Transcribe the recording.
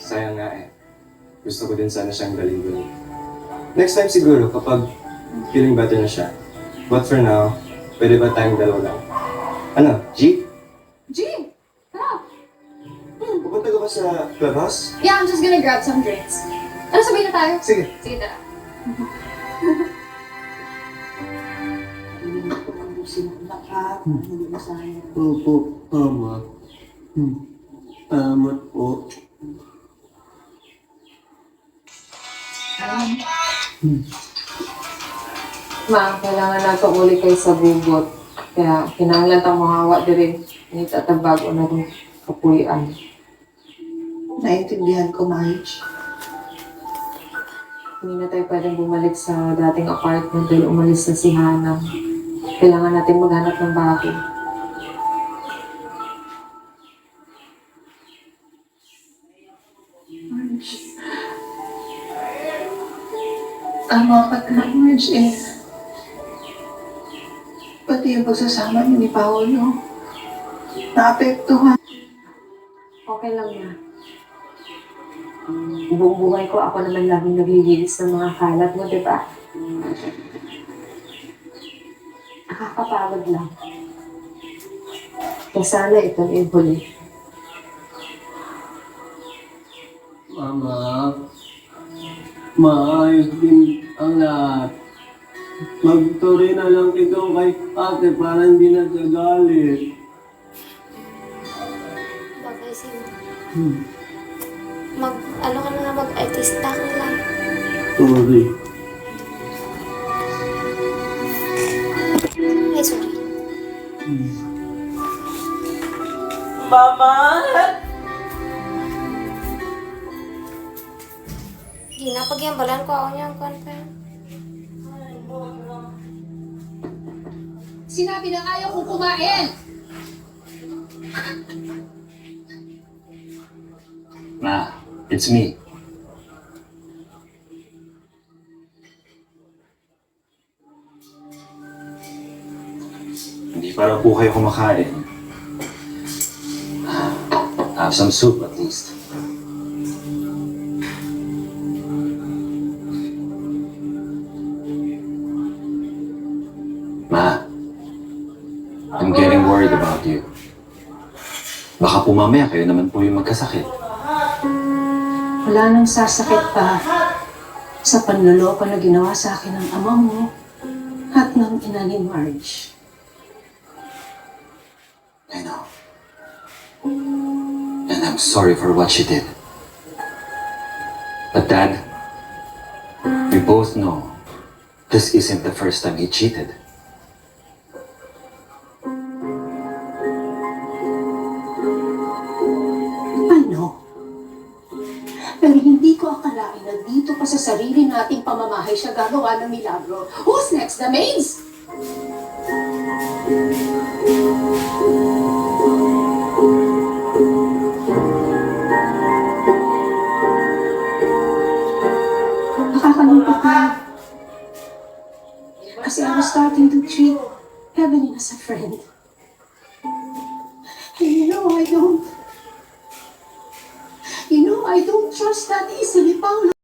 Sayang nga eh. Gusto ko din sana siyang galing dun. Next time siguro, kapag feeling better na siya. But for now, pwede ba tayong dalawa lang? Ano, G? G! Tara! Pupunta ka ba sa clubhouse? Yeah, I'm just gonna grab some drinks. Ano, sabay na tayo? Sige. Sige, tara. Opo, tama. Tama po. Ma, kailangan nato uli kay sa bugot. Kaya kinahanglan ta mahawa diri ni tatabago na rin kapuyan. Naintindihan ko, Marge. Hindi na tayo pwedeng bumalik sa dating apartment dahil umalis na si Hana. Kailangan natin maghanap ng bago. Marge. Tama ka na, Marge eh. Pati yung pagsasama niyo ni Paolo. Naapektuhan. Okay lang na. Buong buhay ko, ako naman laging naglilinis ng mga kalat mo, di ba? Nakakapagod lang. Kaya sana itong ibuli. Mama, maayos din ang lahat. Magturi na lang ikaw kay ate para hindi nagagalit. Bagay sa'yo. Ano ka na nga, mag-artista ka lang. Sorry. Ay, sorry. Mama! Di na, pagyambalan ko ako niya ang kontra. Sinabi na ayaw kong kumain! Ma, it's me. Hindi para po kayo kumakain. Have some soup at least. Ma, I'm getting worried about you. Baka po mamaya kayo naman po yung magkasakit. Wala nang sasakit pa sa panloloko na ginawa sa akin ng ama mo at ng ina ni Marge. I know. And I'm sorry for what she did. But Dad, we both know this isn't the first time he cheated. Ano? Pero hindi ko akalain na dito pa sa sarili nating pamamahay siya gagawa ng milagro. Who's next? The maids? Nakakalungkot na. Kasi I was starting to treat Evelyn as a friend. And I don't trust that easily, Paolo.